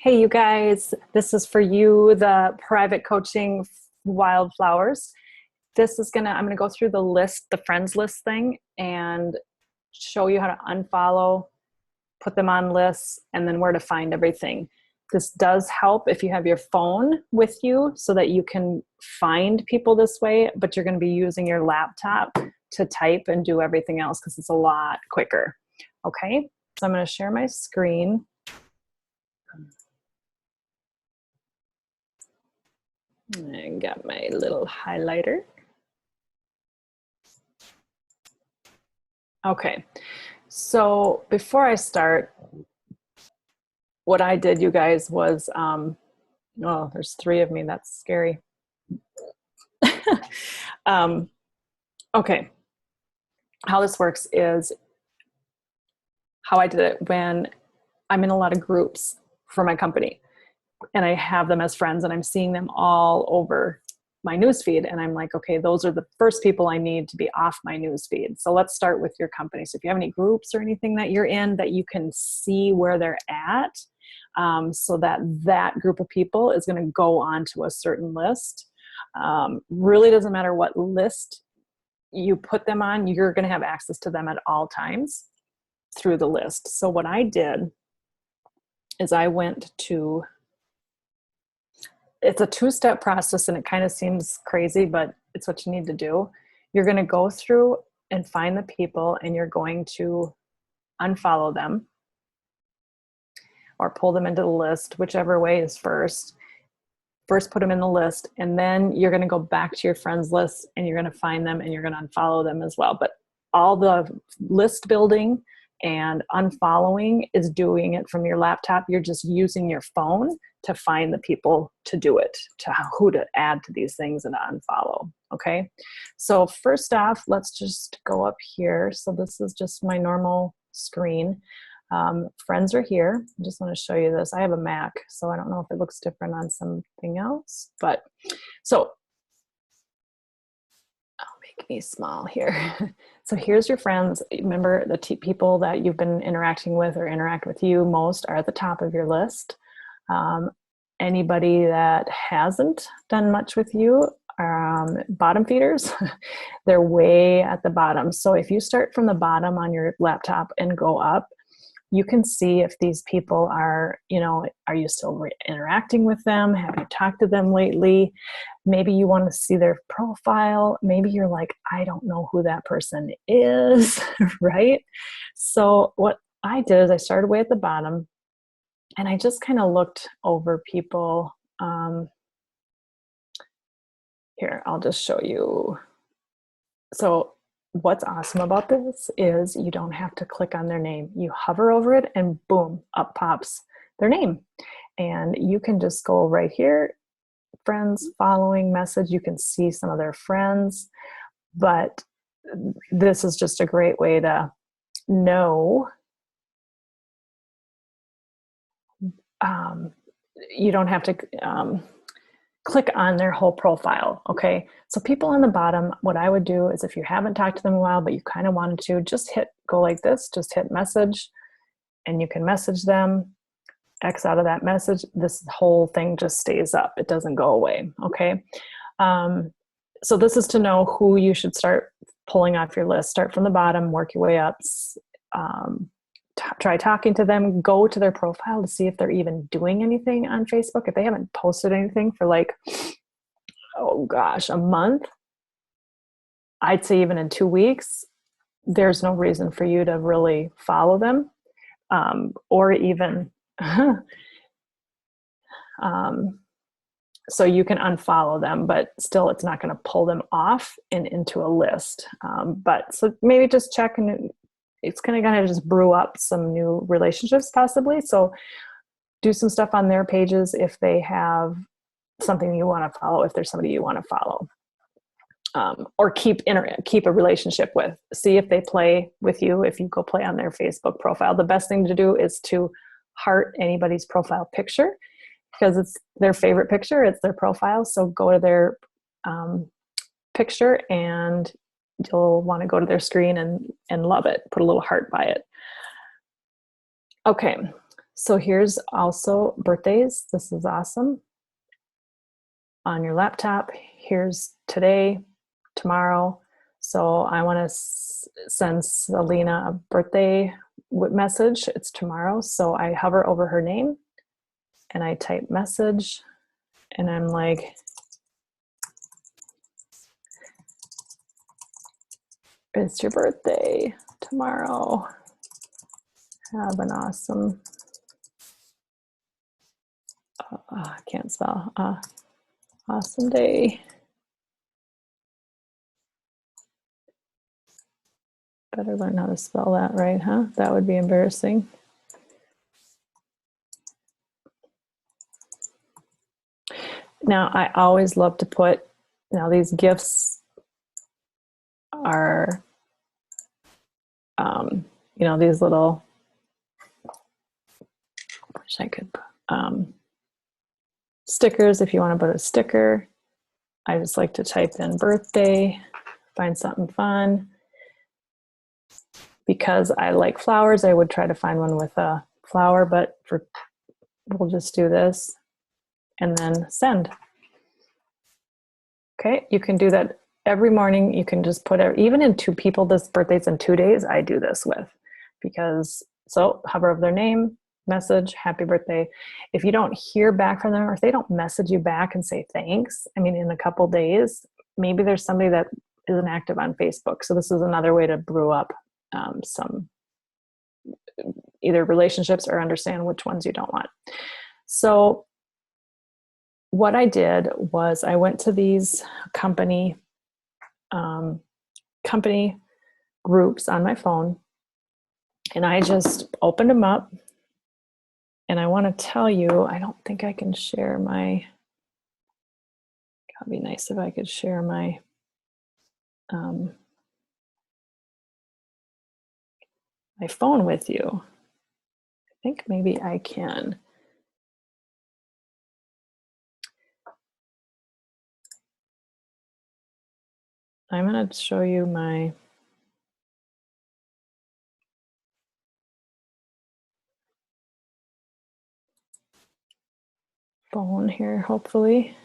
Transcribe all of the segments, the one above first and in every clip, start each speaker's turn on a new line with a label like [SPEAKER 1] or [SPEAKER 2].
[SPEAKER 1] Hey, you guys, this is for you, the private coaching wildflowers. I'm gonna go through the list, the friends list thing, and show you how to unfollow, put them on lists, and then where to find everything. This does help if you have your phone with you so that you can find people this way, but you're gonna be using your laptop to type and do everything else because it's a lot quicker. Okay, so I'm gonna share my screen. I got my little highlighter. Okay, so before I start, what I did, you guys, was, oh, there's three of me. That's scary. um, okay, how this works is how I did it when I'm in a lot of groups for my company and I have them as friends and I'm seeing them all over my newsfeed, and I'm like, okay, those are the first people I need to be off my newsfeed. So let's start with your company. So if you have any groups or anything that you're in that you can see where they're at, so that group of people is going to go onto a certain list. Really doesn't matter what list you put them on, you're going to have access to them at all times through the list. So what I did is I went to, it's a two-step process and it kind of seems crazy, but it's what you need to do. You're going to go through and find the people and you're going to unfollow them or pull them into the list, whichever way is first. First put them in the list, and then you're going to go back to your friends list and you're going to find them and you're going to unfollow them as well. But all the list building and unfollowing is doing it from your laptop. You're just using your phone to find the people to do it, to who to add to these things and to unfollow. Okay, so first off, let's just go up here. So this is just my normal screen. Friends are here. I just want to show you this. I have a Mac, so I don't know if it looks different on something else, but so I'll make me small here. So here's your friends. Remember, the people that you've been interacting with or interact with you most are at the top of your list. Anybody that hasn't done much with you, bottom feeders, they're way at the bottom. So if you start from the bottom on your laptop and go up, you can see if these people are, are you still interacting with them? Have you talked to them lately? Maybe you want to see their profile. Maybe you're like, I don't know who that person is, right? So what I did is I started way at the bottom and I just kind of looked over people. Here, I'll just show you. So what's awesome about this is you don't have to click on their name. You hover over it and boom, up pops their name. And you can just go right here, friends, following, message. You can see some of their friends, but this is just a great way to know. You don't have to click on their whole profile. Okay, so people on the bottom, what I would do is if you haven't talked to them in a while but you kind of wanted to, just go like this, just hit message, and you can message them, X out of that message. This whole thing just stays up, it doesn't go away. Okay, so this is to know who you should start pulling off your list. Start from the bottom, work your way up. Try talking to them, go to their profile to see if they're even doing anything on Facebook. If they haven't posted anything for like, oh gosh, a month, I'd say even in 2 weeks, there's no reason for you to really follow them, or even, so you can unfollow them, but still it's not going to pull them off and into a list. But so maybe just check, and it's going to just brew up some new relationships possibly. So do some stuff on their pages if they have something you want to follow, if there's somebody you want to follow, or keep a relationship with. See if they play with you. If you go play on their Facebook profile, the best thing to do is to heart anybody's profile picture because it's their favorite picture. It's their profile. So go to their picture and you'll want to go to their screen and love it. Put a little heart by it. Okay, So here's also birthdays. This is awesome. On your laptop, here's today, tomorrow. So I want to send Selena a birthday message. It's tomorrow. So I hover over her name and I type message and I'm like, it's your birthday tomorrow. Have an awesome, I can't spell, awesome day. Better learn how to spell that right, huh? That would be embarrassing. Now, I always love to put, now these gifts are, these little, I wish I could, stickers if you want to put a sticker. I just like to type in birthday, find something fun. Because I like flowers, I would try to find one with a flower, but we'll just do this and then send. Okay, you can do that every morning. You can just put it, even in two people, this birthday's in 2 days, I do this with, because, so hover over their name, message, happy birthday. If you don't hear back from them, or if they don't message you back and say thanks, I mean, in a couple days, maybe there's somebody that isn't active on Facebook. So this is another way to brew up some either relationships or understand which ones you don't want. So what I did was I went to these company groups on my phone, and I just opened them up. And I want to tell you, I don't think I can share my, it'd be nice if I could share my my phone with you. I think maybe I can. I'm going to show you my phone here, hopefully.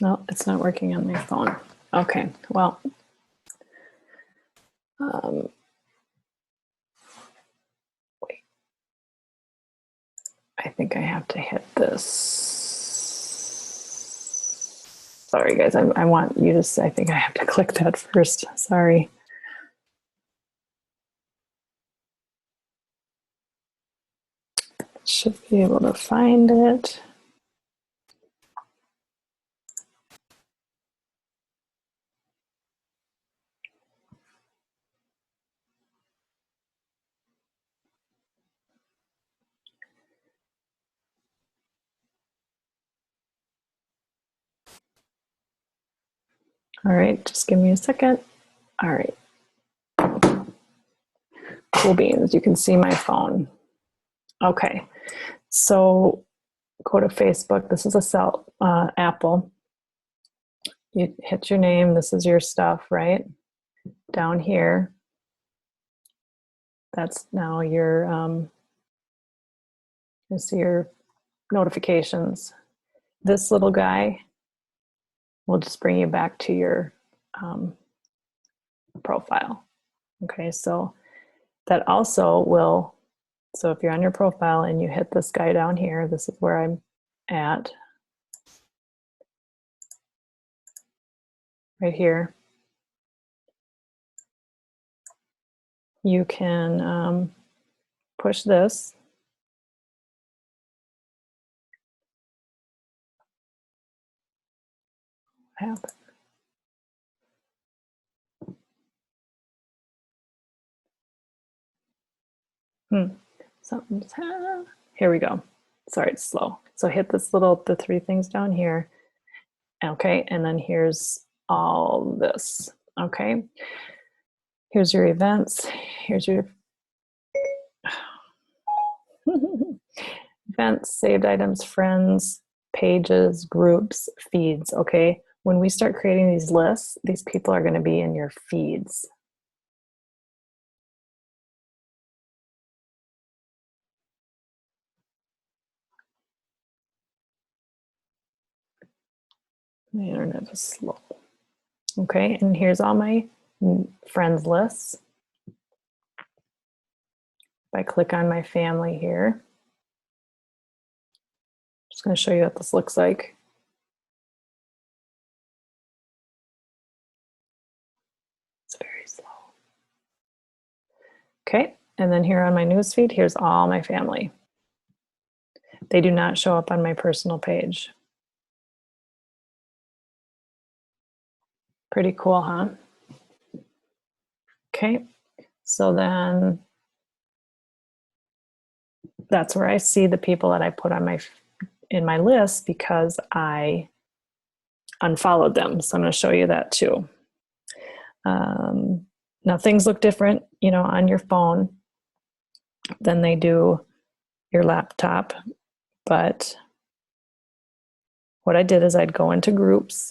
[SPEAKER 1] No, it's not working on my phone. Okay, well, wait. I think I have to hit this. Sorry, guys. I want you to. I think I have to click that first. Sorry. Should be able to find it. All right, just give me a second. All right. Cool beans. You can see my phone. Okay. So go to Facebook. This is a Apple. You hit your name. This is your stuff, right? Down here. That's now your your notifications. This little guy will just bring you back to your profile. Okay, so that also will, so if you're on your profile and you hit this guy down here, this is where I'm at, right here. You can push this. What happened? Something's here we go. Sorry, it's slow. So hit the three things down here. Okay, and then here's all this. Okay, here's your events. Here's your events, saved items, friends. pages, groups, feeds, okay? When we start creating these lists, these people are going to be in your feeds. My internet is slow. Okay, and here's all my friends lists. If I click on my family here, I'm just going to show you what this looks like. It's very slow. Okay, and then here on my newsfeed, here's all my family. They do not show up on my personal page. Pretty cool, huh? Okay, so then that's where I see the people that I put on in my list because I unfollowed them. So I'm going to show you that too. Now things look different, you know, on your phone than they do your laptop. But what I did is I'd go into groups.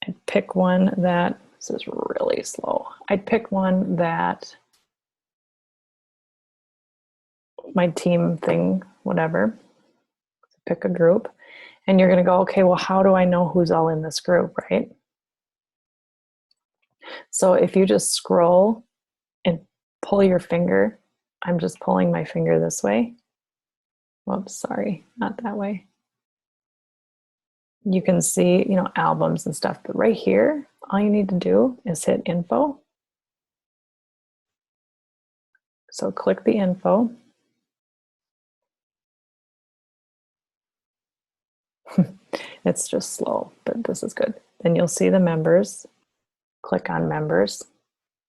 [SPEAKER 1] I'd pick one that, this is really slow. I'd pick one that my team thing, whatever, pick a group. And you're going to go, okay, well, how do I know who's all in this group, right? So if you just scroll and pull your finger, I'm just pulling my finger this way. Whoops, sorry, not that way. You can see, you know, albums and stuff, but right here, all you need to do is hit info. So click the info. It's just slow, but this is good. Then you'll see the members. Click on members.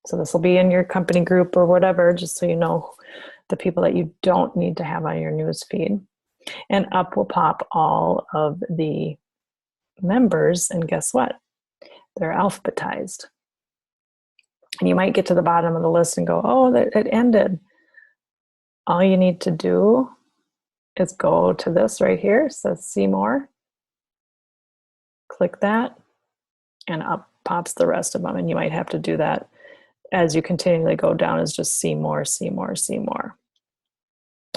[SPEAKER 1] So this will be in your company group or whatever, just so you know the people that you don't need to have on your news feed. And up will pop all of the members, and guess what? They're alphabetized. And you might get to the bottom of the list and go, oh, it ended. All you need to do is go to this right here, it says see more. Click that, and up pops the rest of them. And you might have to do that as you continually go down, is just see more, see more, see more.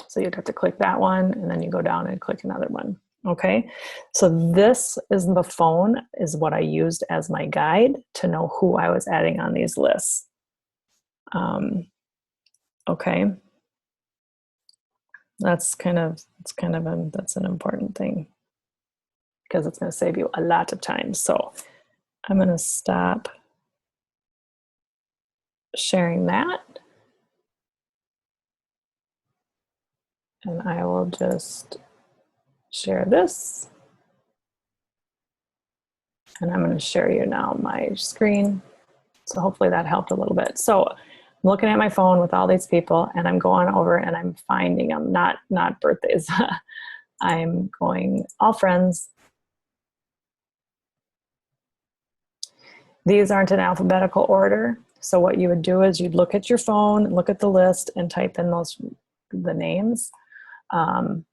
[SPEAKER 1] So you'd have to click that one, and then you go down and click another one. Okay, so this is the phone is what I used as my guide to know who I was adding on these lists. Okay, that's an important thing because it's going to save you a lot of time. So I'm going to stop sharing that, and I will just share this. And I'm going to share you now my screen. So hopefully that helped a little bit. So I'm looking at my phone with all these people, and I'm going over and I'm finding them, not birthdays. I'm going all friends. These aren't in alphabetical order. So what you would do is you'd look at your phone, look at the list, and type in the names. And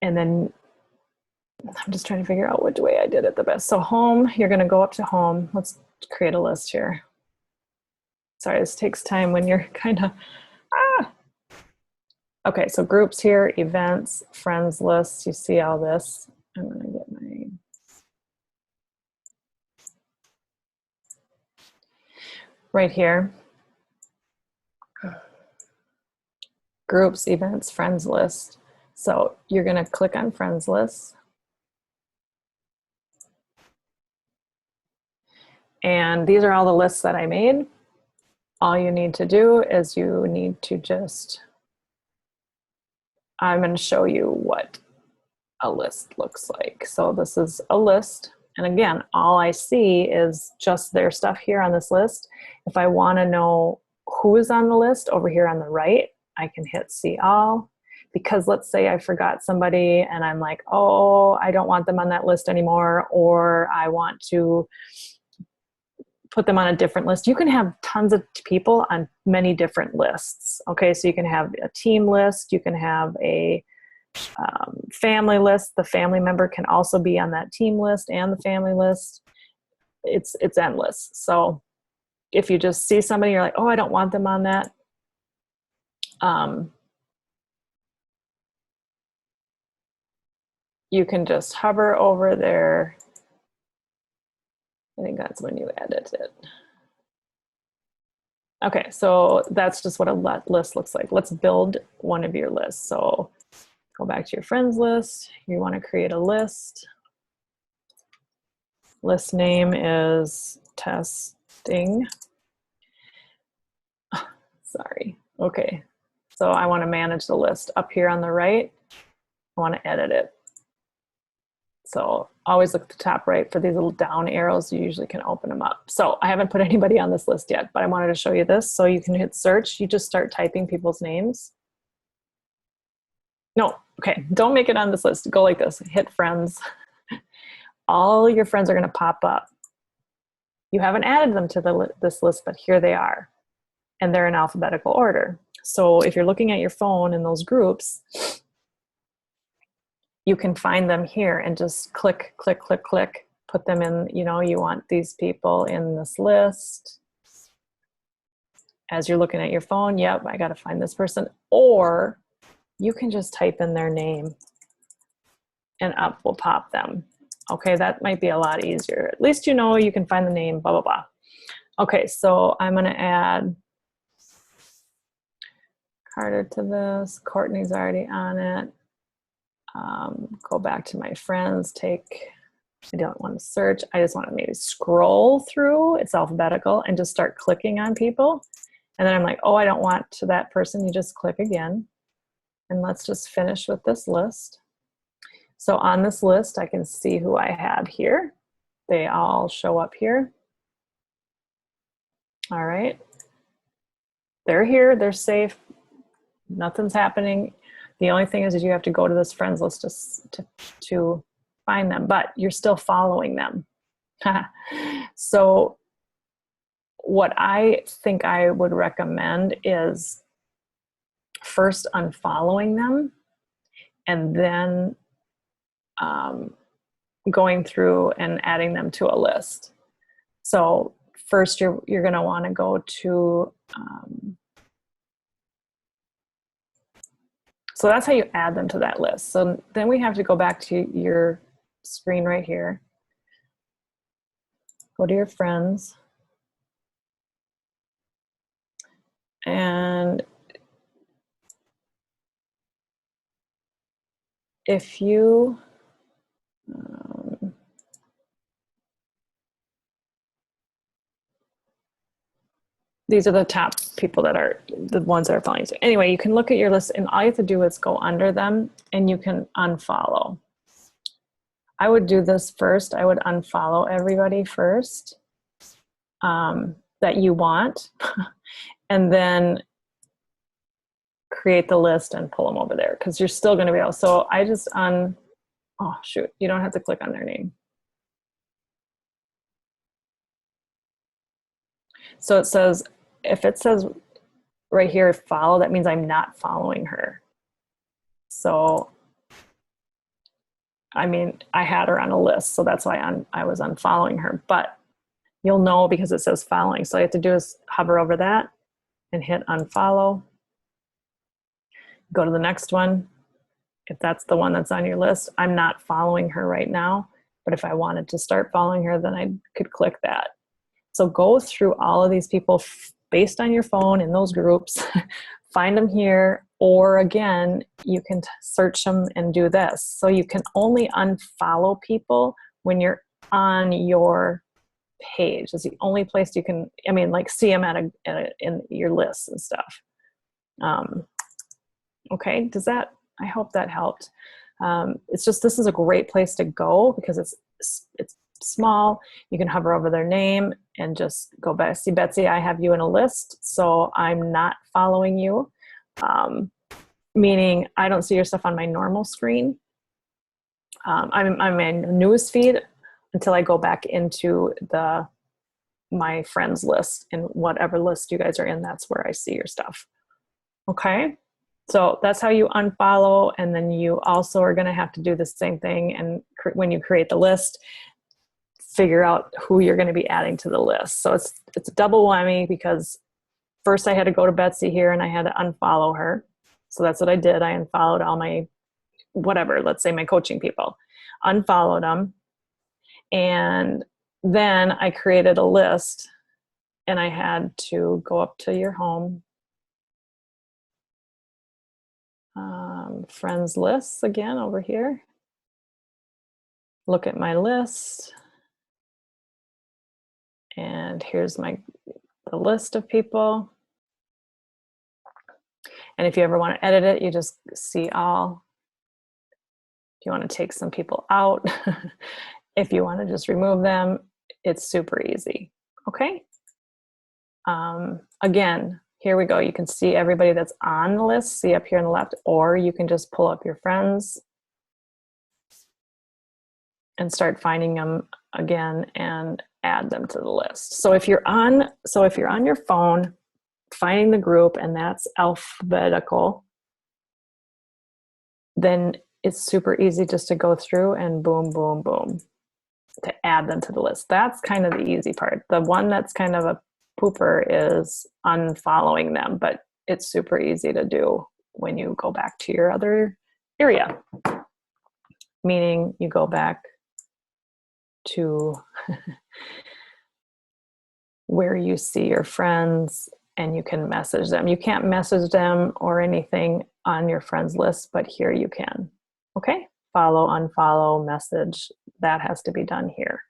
[SPEAKER 1] then I'm just trying to figure out which way I did it the best. So home, you're going to go up to home. Let's create a list here. Sorry, this takes time when you're kind of, Okay, so groups here, events, friends lists. You see all this. I'm going to get my, right here. Groups, events, friends list. So you're going to click on friends list. And these are all the lists that I made. All you need to do is you need to just, I'm going to show you what a list looks like. So this is a list. And again, all I see is just their stuff here on this list. If I want to know who is on the list over here on the right, I can hit see all. Because let's say I forgot somebody and I'm like, oh, I don't want them on that list anymore, or I want to put them on a different list. You can have tons of people on many different lists. Okay, so you can have a team list, you can have a family list. The family member can also be on that team list and the family list. It's endless. So if you just see somebody, you're like, oh, I don't want them on that. You can just hover over there. I think that's when you edit it. Okay, so that's just what a list looks like. Let's build one of your lists. So go back to your friends list. You want to create a list. List name is testing. Sorry. Okay. So I want to manage the list. Up here on the right, I want to edit it. So always look at the top right for these little down arrows. You usually can open them up. So I haven't put anybody on this list yet, but I wanted to show you this. So you can hit search. You just start typing people's names. No, okay, don't make it on this list. Go like this, hit friends. All your friends are gonna pop up. You haven't added them to this list, but here they are. And they're in alphabetical order. So if you're looking at your phone in those groups, you can find them here and just click, click, click, click, put them in, you know, you want these people in this list. As you're looking at your phone, yep, I gotta find this person. Or you can just type in their name and up will pop them. Okay, that might be a lot easier. At least you know you can find the name, blah, blah, blah. Okay, so I'm gonna add Carter to this. Courtney's already on it. Go back to my friends, I don't want to search. I just want to maybe scroll through, it's alphabetical, and just start clicking on people. And then I'm like, oh, I don't want to that person. You just click again. And let's just finish with this list. So on this list, I can see who I had here. They all show up here. All right. They're here, they're safe. Nothing's happening. The only thing is you have to go to this friends list to find them, but you're still following them. So what I think I would recommend is first unfollowing them and then going through and adding them to a list. So first you're going to want to go to, so that's how you add them to that list. So then we have to go back to your screen right here. Go to your friends. And if you, these are the top people that are the ones that are following. So anyway, you can look at your list and all you have to do is go under them and you can unfollow. I would do this first. I would unfollow everybody first that you want and then create the list and pull them over there because you're still going to be able. So I just oh shoot, you don't have to click on their name. So it says, if it says right here, follow, that means I'm not following her. So, I mean, I had her on a list, so that's why I was unfollowing her, but you'll know because it says following. So all you have to do is hover over that and hit unfollow. Go to the next one. If that's the one that's on your list, I'm not following her right now, but if I wanted to start following her, then I could click that. So go through all of these people based on your phone in those groups, find them here, or again, you can search them and do this. So you can only unfollow people when you're on your page. It's the only place you can, I mean, like see them in your lists and stuff. Okay, I hope that helped. It's just, this is a great place to go because it's small. You can hover over their name and just go back. See, Betsy, I have you in a list, so I'm not following you, meaning I don't see your stuff on my normal screen. I'm in news feed until I go back into the my friends list, and whatever list you guys are in, that's where I see your stuff. Okay. So that's how you unfollow. And then you also are going to have to do the same thing. And when you create the list, figure out who you're going to be adding to the list. So it's a double whammy, because first I had to go to Betsy here and I had to unfollow her. So that's what I did. I unfollowed all my, whatever, let's say my coaching people, unfollowed them. And then I created a list, and I had to go up to your home, friends lists again over here. Look at my list. And here's the list of people. And if you ever want to edit it, you just see all. If you want to take some people out, if you want to just remove them, it's super easy. Okay. Again, here we go. You can see everybody that's on the list, see up here on the left, or you can just pull up your friends and start finding them again and add them to the list. So if you're on your phone, finding the group, and that's alphabetical, then it's super easy just to go through and boom, boom, boom, to add them to the list. That's kind of the easy part. The one that's kind of a pooper is unfollowing them, but it's super easy to do when you go back to your other area. Meaning you go back to where you see your friends and you can message them. You can't message them or anything on your friends list, but here you can. Okay? Follow, unfollow, message, that has to be done here.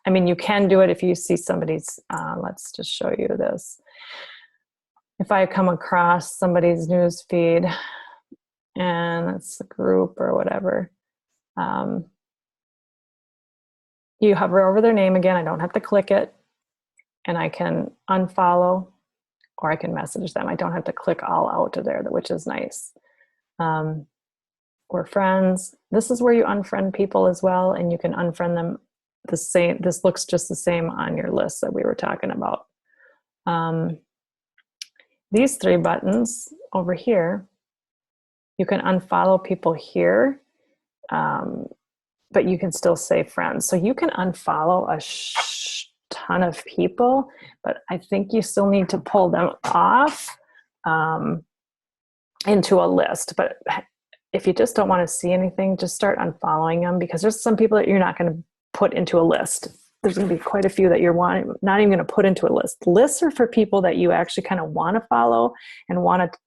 [SPEAKER 1] I mean, you can do it if you see somebody's, let's just show you this. If I come across somebody's news feed and it's a group or whatever, you hover over their name again. I don't have to click it, and I can unfollow or I can message them. I don't have to click all out of there, which is nice. We're friends. This is where you unfriend people as well, and you can unfriend them the same. This looks just the same on your list that we were talking about. These three buttons over here, you can unfollow people here, but you can still save friends. So you can unfollow a ton of people, but I think you still need to pull them off into a list. But if you just don't want to see anything, just start unfollowing them, because there's some people that you're not going to put into a list. There's going to be quite a few that you're not even going to put into a list. Lists are for people that you actually kind of want to follow and want to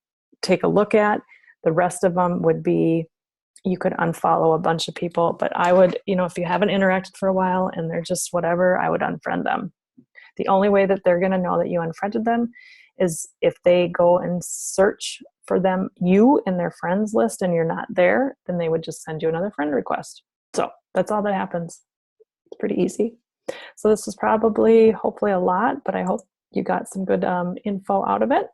[SPEAKER 1] take a look at. The rest of them would be, you could unfollow a bunch of people, but I would, if you haven't interacted for a while and they're just whatever, I would unfriend them. The only way that they're going to know that you unfriended them is if they go and search for you in their friends list and you're not there, then they would just send you another friend request. So that's all that happens. It's pretty easy. So this is probably, hopefully, a lot, but I hope you got some good info out of it.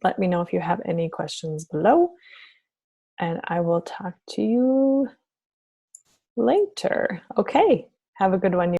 [SPEAKER 1] Let me know if you have any questions below, and I will talk to you later. Okay, have a good one, you